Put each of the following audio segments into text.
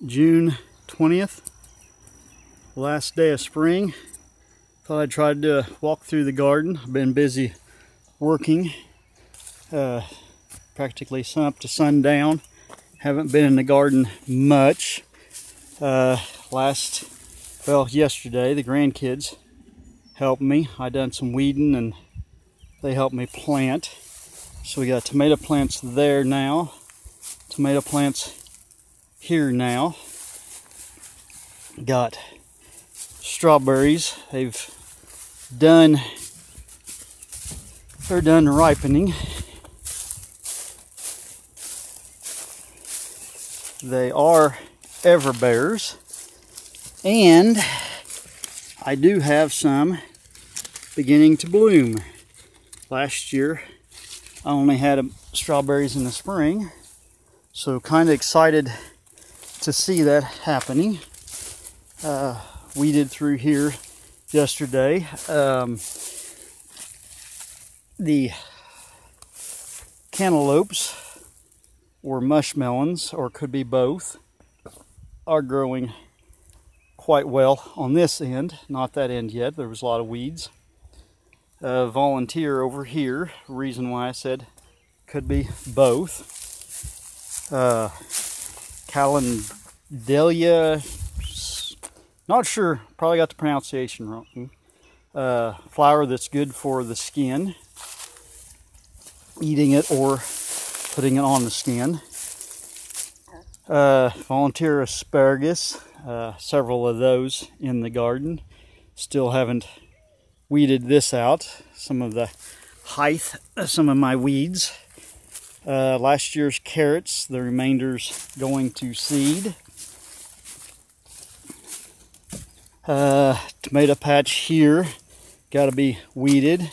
June 20th, last day of spring. Thought I'd try to do a walk through the garden. I've been busy working practically sun up to sundown. Haven't been in the garden much. Yesterday the grandkids helped me. I done some weeding and they helped me plant. So we got tomato plants there now, tomato plants here now. Got strawberries. They're done ripening. They are everbears, and I do have some beginning to bloom. Last year I only had strawberries in the spring, so kind of excited to see that happening. Weeded through here yesterday. The cantaloupes or mushmelons, or could be both, are growing quite well on this end. Not that end yet. There was a lot of weeds. Volunteer over here. Reason why I said could be both. Calendalia, not sure, probably got the pronunciation wrong. Flower that's good for the skin, eating it or putting it on the skin. Volunteer asparagus, several of those in the garden. Still haven't weeded this out. Some of the height of some of my weeds. Last year's carrots, the remainder's going to seed. Tomato patch here, got to be weeded.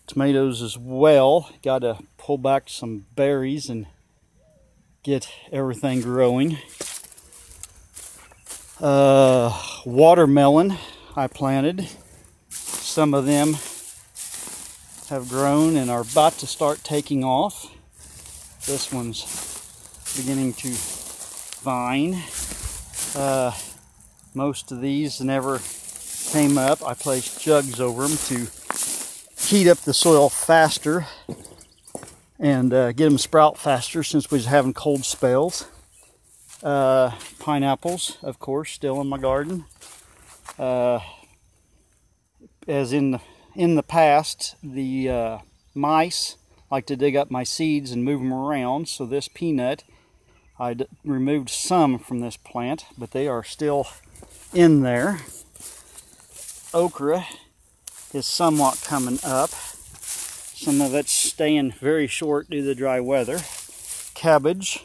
Tomatoes as well, got to pull back some berries and get everything growing. Watermelon I planted. Some of them have grown and are about to start taking off. This one's beginning to vine. Most of these never came up. I placed jugs over them to heat up the soil faster and get them sprout faster since we was having cold spells. Pineapples, of course, still in my garden. As in the past, the mice like to dig up my seeds and move them around. So this peanut, I removed some from this plant, but they are still in there. Okra is somewhat coming up. Some of it's staying very short due to the dry weather. Cabbage,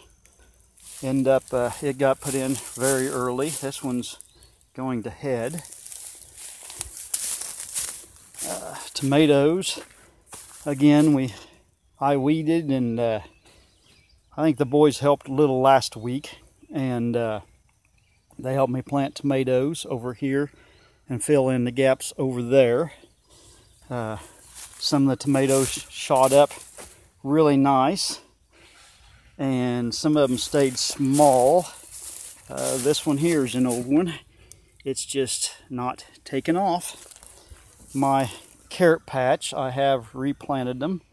it got put in very early. This one's going to head. Tomatoes, again, I weeded, and I think the boys helped a little last week, and they helped me plant tomatoes over here and fill in the gaps over there. Some of the tomatoes shot up really nice, and some of them stayed small. This one here is an old one. It's just not taken off. My carrot patch, I have replanted them.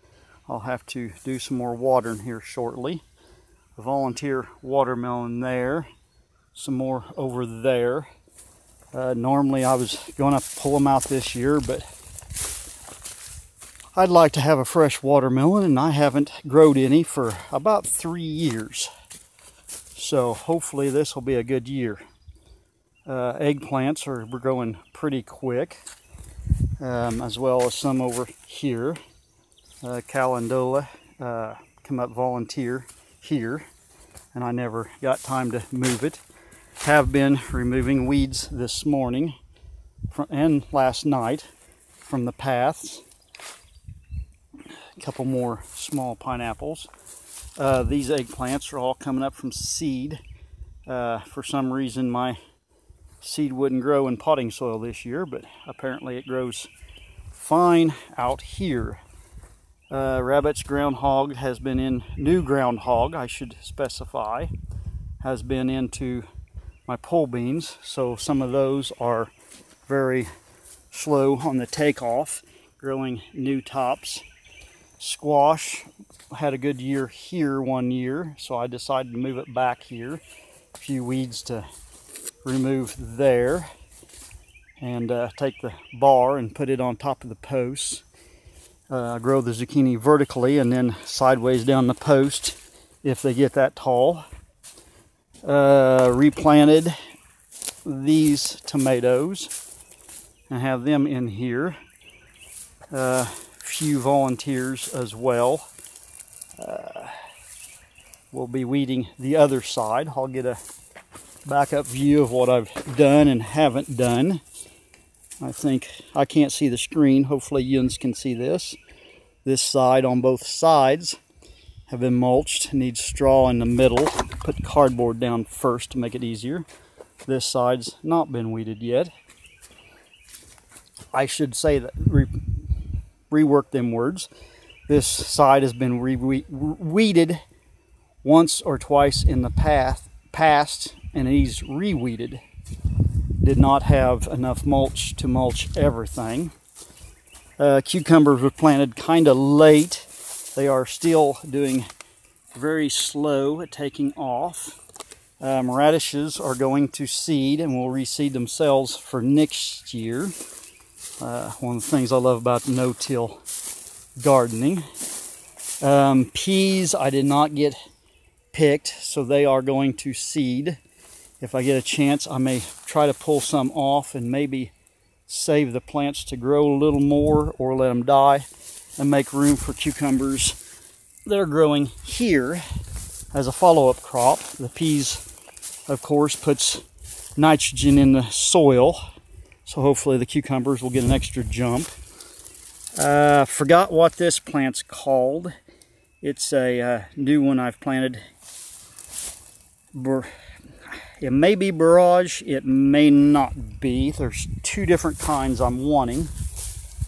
I'll have to do some more watering here shortly. A volunteer watermelon there. Some more over there. Normally I was going to pull them out this year, but I'd like to have a fresh watermelon, and I haven't growed any for about 3 years. So hopefully this will be a good year. Eggplants we're growing pretty quick, as well as some over here. Calendalia come up volunteer here, and I never got time to move it. Have been removing weeds this morning and last night from the paths. A couple more small pineapples. These eggplants are all coming up from seed. For some reason my seed wouldn't grow in potting soil this year, but apparently it grows fine out here. Rabbit's groundhog has been in, new groundhog I should specify, has been into my pole beans, so some of those are very slow on the takeoff, growing new tops. Squash had a good year here one year, so I decided to move it back here. A few weeds to remove there, and take the bar and put it on top of the posts. Grow the zucchini vertically and then sideways down the post if they get that tall. Replanted these tomatoes and have them in here. Few volunteers as well. We'll be weeding the other side. I'll get a backup view of what I've done and haven't done. I think I can't see the screen. Hopefully you can see this. This side on both sides have been mulched. Needs straw in the middle. Put cardboard down first to make it easier. This side's not been weeded yet. I should say that, rework them words. This side has been weeded once or twice in the past, and he's re-weeded. Did not have enough mulch to mulch everything. Cucumbers were planted kind of late. They are still doing very slow at taking off. Radishes are going to seed and will reseed themselves for next year. One of the things I love about no-till gardening. Peas I did not get picked, so they are going to seed. If I get a chance, I may try to pull some off and maybe save the plants to grow a little more or let them die and make room for cucumbers that are growing here as a follow-up crop. The peas, of course, puts nitrogen in the soil, so hopefully the cucumbers will get an extra jump. Forgot what this plant's called. It's a new one I've planted. It may be barrage, it may not be. There's two different kinds I'm wanting.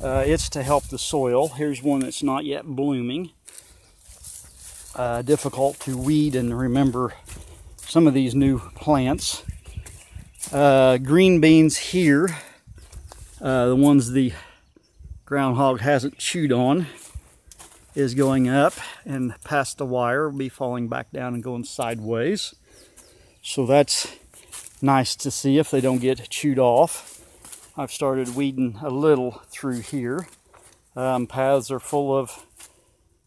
It's to help the soil. Here's one that's not yet blooming. Difficult to weed and remember some of these new plants. Green beans here, the ones the groundhog hasn't chewed on, is going up and past the wire, will be falling back down and going sideways. So that's nice to see if they don't get chewed off. I've started weeding a little through here. Paths are full of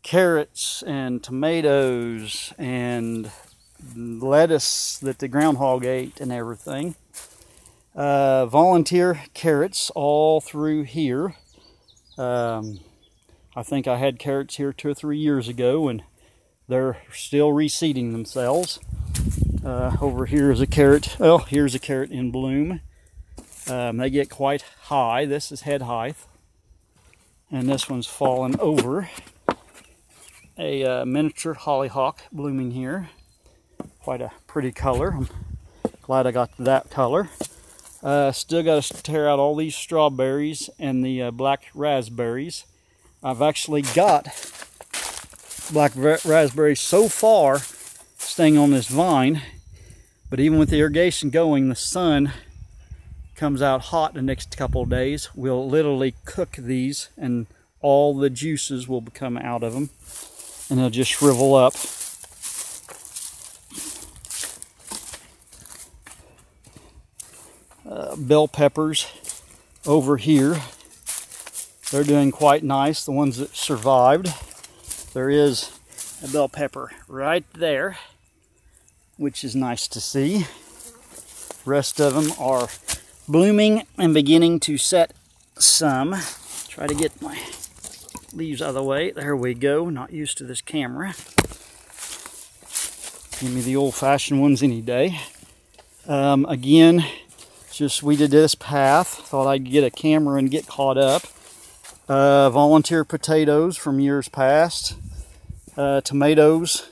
carrots and tomatoes and lettuce that the groundhog ate and everything. Volunteer carrots all through here. I think I had carrots here 2 or 3 years ago, and they're still reseeding themselves. Over here is a carrot. Oh, here's a carrot in bloom. They get quite high. This is head height, and this one's fallen over. A miniature hollyhock blooming here. Quite a pretty color. I'm glad I got that color. Still got to tear out all these strawberries and the black raspberries. I've actually got black raspberries so far staying on this vine, but even with the irrigation going, the sun comes out hot the next couple of days. We'll literally cook these and all the juices will come out of them and they'll just shrivel up. Bell peppers over here, they're doing quite nice, the ones that survived. There is a bell pepper right there, which is nice to see. Rest of them are blooming and beginning to set some. Try to get my leaves out of the way. There we go. Not used to this camera. Give me the old-fashioned ones any day. Again, just weeded this path. Thought I'd get a camera and get caught up. Volunteer potatoes from years past. Tomatoes.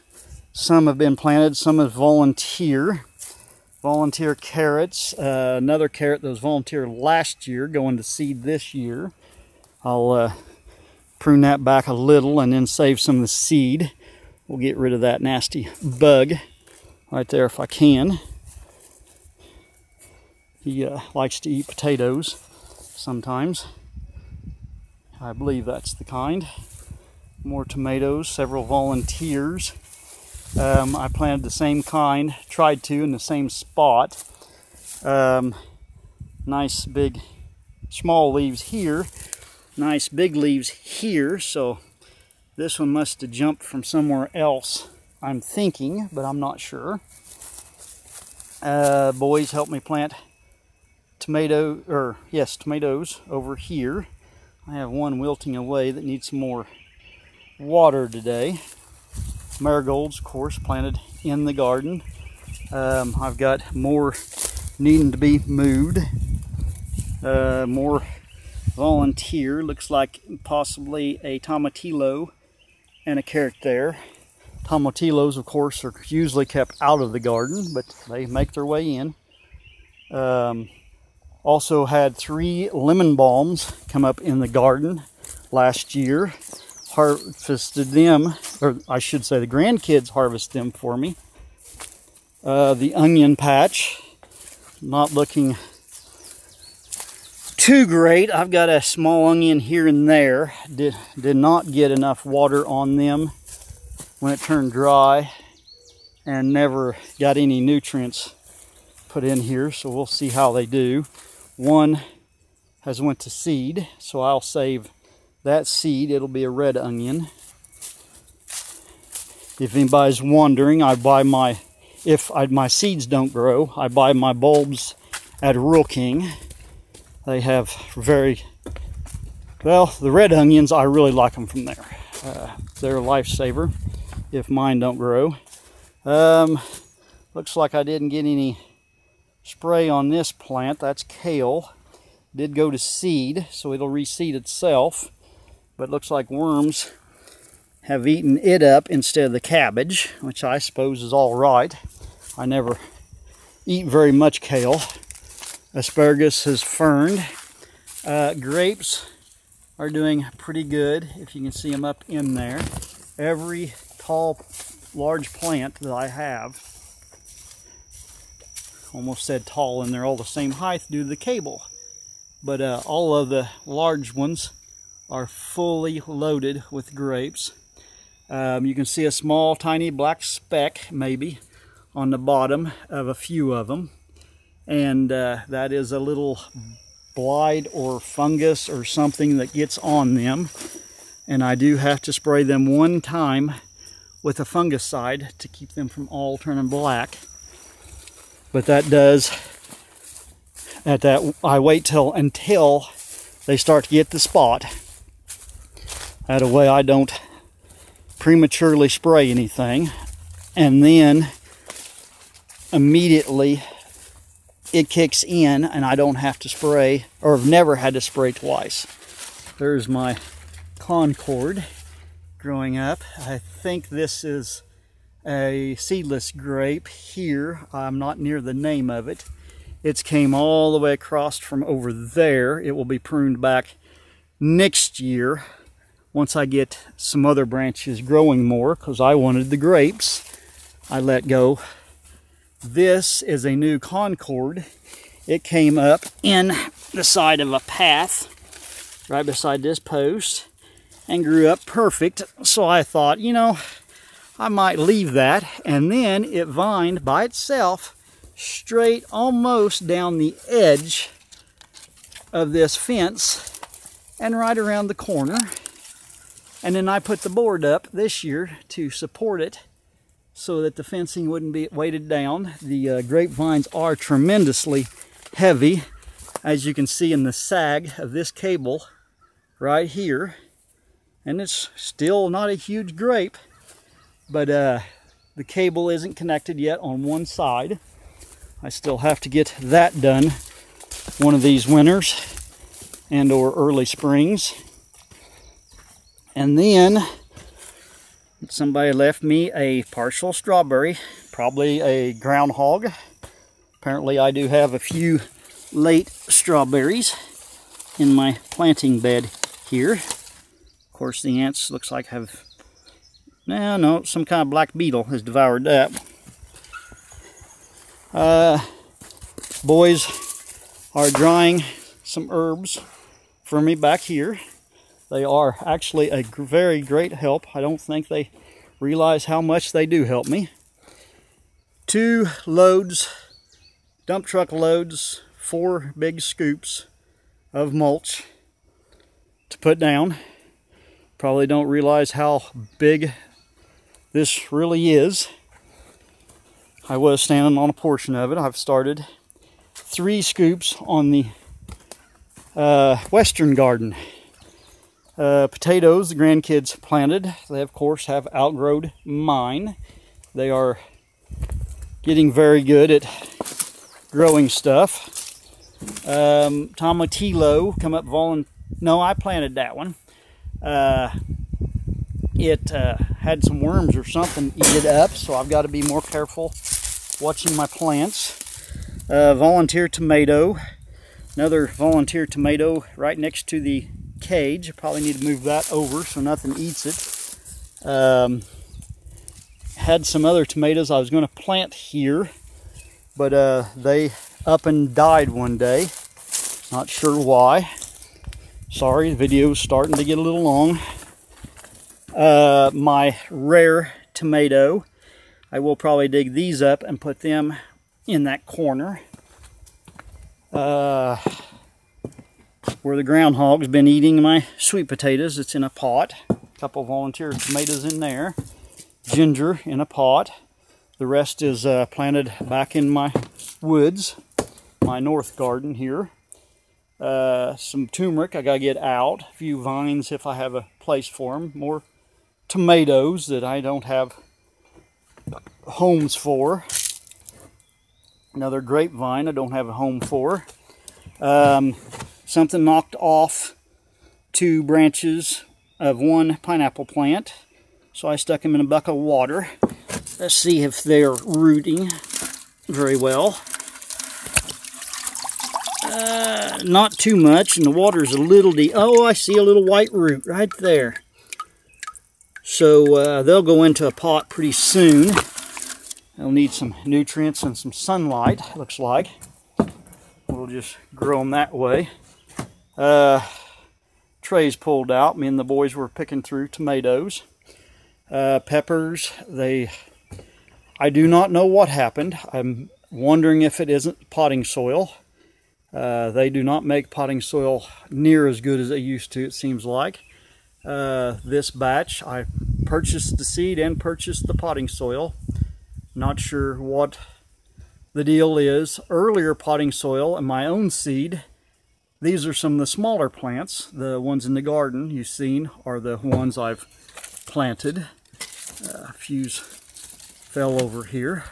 Some have been planted, some have volunteer. Volunteer carrots. Another carrot that was volunteer last year, going to seed this year. I'll prune that back a little and then save some of the seed. We'll get rid of that nasty bug right there if I can. He likes to eat potatoes sometimes. I believe that's the kind. More tomatoes, several volunteers. I planted the same kind, tried to in the same spot. Nice big, small leaves here. Nice big leaves here. So this one must have jumped from somewhere else, I'm thinking, but I'm not sure. Boys helped me plant tomatoes over here. I have one wilting away that needs some more water today. Marigolds, of course, planted in the garden. I've got more needing to be moved. More volunteer. Looks like possibly a tomatillo and a carrot there. Tomatillos, of course, are usually kept out of the garden, but they make their way in. Also had 3 lemon balms come up in the garden last year. Harvested them, or I should say the grandkids harvested them for me. The onion patch, not looking too great. I've got a small onion here and there. Did not get enough water on them when it turned dry, and never got any nutrients put in here, so we'll see how they do. One has went to seed, so I'll save that seed. It'll be a red onion. If anybody's wondering, if my seeds don't grow, I buy my bulbs at Rural King. They have the red onions, I really like them from there. They're a lifesaver if mine don't grow. Looks like I didn't get any spray on this plant. That's kale. Did go to seed, so it'll reseed itself. But looks like worms have eaten it up instead of the cabbage, which I suppose is all right. I never eat very much kale. Asparagus has ferned. Grapes are doing pretty good, if you can see them up in there. Every tall, large plant that I have, almost said tall, and they're all the same height due to the cable. But all of the large ones are fully loaded with grapes. You can see a small, tiny black speck, maybe, on the bottom of a few of them. And that is a little blight or fungus or something that gets on them. And I do have to spray them one time with a fungicide to keep them from all turning black. But that does, I wait until they start to get the spot. That way I don't prematurely spray anything, and then immediately it kicks in and I don't have to spray, or have never had to spray twice. There's my Concord growing up. I think this is a seedless grape here. I'm not near the name of it. It's came all the way across from over there. It will be pruned back next year once I get some other branches growing more, because I wanted the grapes. I let go. This is a new Concord. It came up in the side of a path right beside this post and grew up perfect. So I thought, you know, I might leave that, and then it vined by itself straight almost down the edge of this fence and right around the corner. And then I put the board up this year to support it so that the fencing wouldn't be weighted down. The grapevines are tremendously heavy, as you can see in the sag of this cable right here. And it's still not a huge grape, but the cable isn't connected yet on one side. I still have to get that done one of these winters and or early springs. And then somebody left me a partial strawberry, probably a groundhog. Apparently I do have a few late strawberries in my planting bed here. Of course the ants looks like have, no, some kind of black beetle has devoured that. Boys are drying some herbs for me back here. They are actually a very great help. I don't think they realize how much they do help me. 2 loads, dump truck loads, 4 big scoops of mulch to put down. Probably don't realize how big this really is. I was standing on a portion of it. I've started 3 scoops on the western garden. Potatoes the grandkids planted. They of course have outgrown mine. They are getting very good at growing stuff. Tomatillo come up no, I planted that one. It had some worms or something eat it up, so I've got to be more careful watching my plants. Volunteer tomato, another volunteer tomato right next to the cage. I probably need to move that over so nothing eats it. Had some other tomatoes I was going to plant here, but they up and died one day. Not sure why. Sorry, the video's starting to get a little long. My rare tomato, I will probably dig these up and put them in that corner where the groundhog's been eating my sweet potatoes. It's in a pot. A couple volunteer tomatoes in there. Ginger in a pot. The rest is planted back in my woods, my north garden here. Some turmeric I gotta get out. A few vines if I have a place for them. More tomatoes that I don't have homes for. Another grapevine I don't have a home for. Something knocked off 2 branches of 1 pineapple plant. So I stuck them in a bucket of water. Let's see if they're rooting very well. Not too much, and the water's a little deep. Oh, I see a little white root right there. So they'll go into a pot pretty soon. They'll need some nutrients and some sunlight, looks like. We'll just grow them that way. Trays pulled out. Me and the boys were picking through tomatoes. Peppers, I do not know what happened. I'm wondering if it isn't potting soil. They do not make potting soil near as good as they used to, it seems like. This batch, I purchased the seed and purchased the potting soil. Not sure what the deal is. Earlier potting soil and my own seed. These are some of the smaller plants. The ones in the garden you've seen are the ones I've planted. A few fell over here.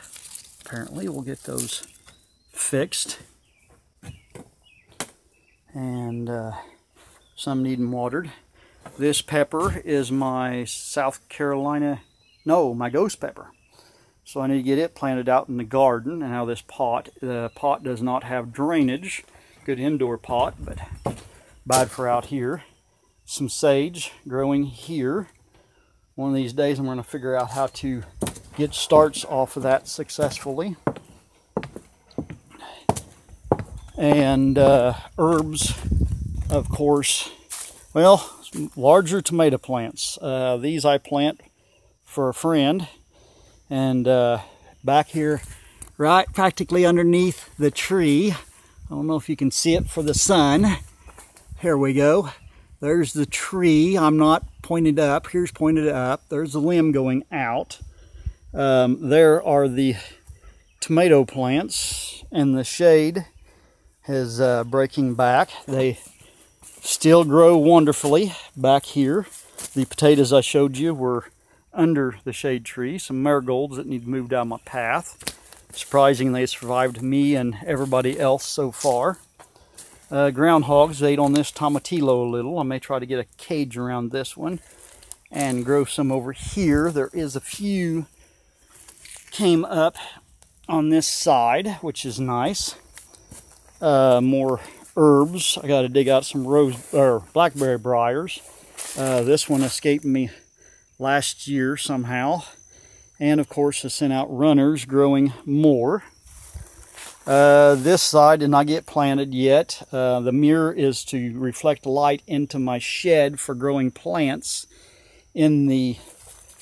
Apparently we'll get those fixed. And some needing watered. This pepper is my my ghost pepper. So I need to get it planted out in the garden. And now this pot, the pot does not have drainage. Good indoor pot, but bad for out here. Some sage growing here. One of these days I'm going to figure out how to get starts off of that successfully. And herbs, of course. Well, larger tomato plants. These I plant for a friend. And back here, right practically underneath the tree, I don't know if you can see it for the sun. Here we go. There's the tree. I'm not pointed up. Here's pointed up. There's the limb going out. There are the tomato plants, and the shade is breaking back. They still grow wonderfully back here. The potatoes I showed you were under the shade tree. Some marigolds that need to move down my path. Surprising they survived me and everybody else so far. Groundhogs ate on this tomatillo a little. I may try to get a cage around this one and grow some over here. There is a few came up on this side, which is nice. More herbs. I got to dig out some blackberry briars. This one escaped me last year somehow. And of course I sent out runners growing more. This side did not get planted yet. The mirror is to reflect light into my shed for growing plants in the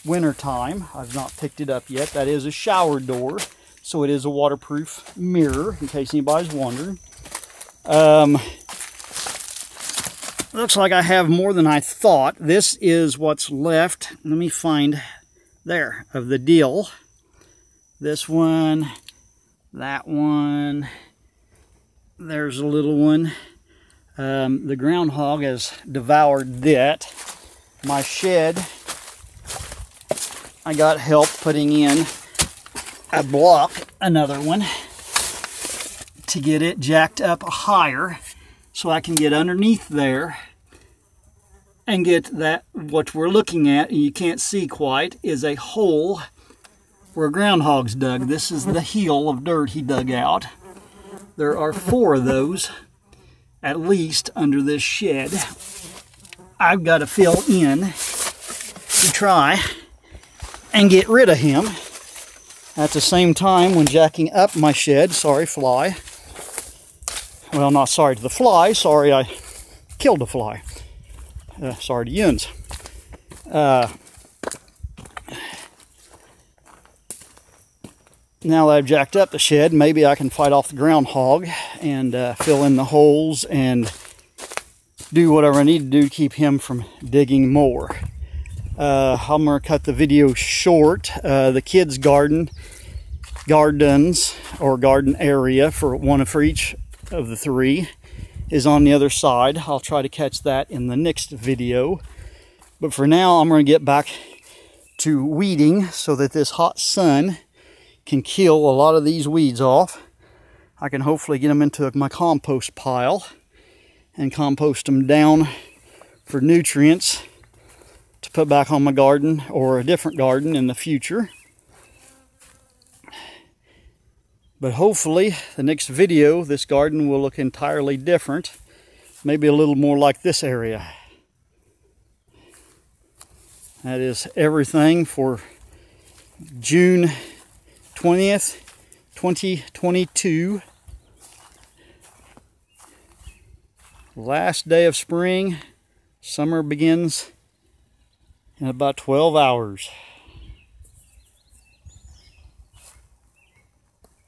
winter time. I've not picked it up yet. That is a shower door, so it is a waterproof mirror, in case anybody's wondering. Looks like I have more than I thought. This is what's left. Let me find there of the dill. This one, that one, there's a little one. The groundhog has devoured that. My shed, I got help putting in a block, another one, to get it jacked up higher so I can get underneath there and get that. What we're looking at, and you can't see quite, is a hole where groundhogs dug. This is the hill of dirt he dug out. There are 4 of those at least under this shed. I've got to fill in to try and get rid of him. At the same time, when jacking up my shed, sorry fly, well, not sorry to the fly, sorry I killed a fly. Sorry to Yuns. Now that I've jacked up the shed, maybe I can fight off the groundhog and fill in the holes and do whatever I need to do to keep him from digging more. I'm going to cut the video short. The kids' gardens or garden area, for one for each of the 3, is on the other side. I'll try to catch that in the next video. But for now, I'm going to get back to weeding so that this hot sun can kill a lot of these weeds off. I can hopefully get them into my compost pile and compost them down for nutrients to put back on my garden or a different garden in the future. But hopefully the next video, this garden will look entirely different, maybe a little more like this area. That is everything for June 20th, 2022. Last day of spring. Summer begins in about 12 hours.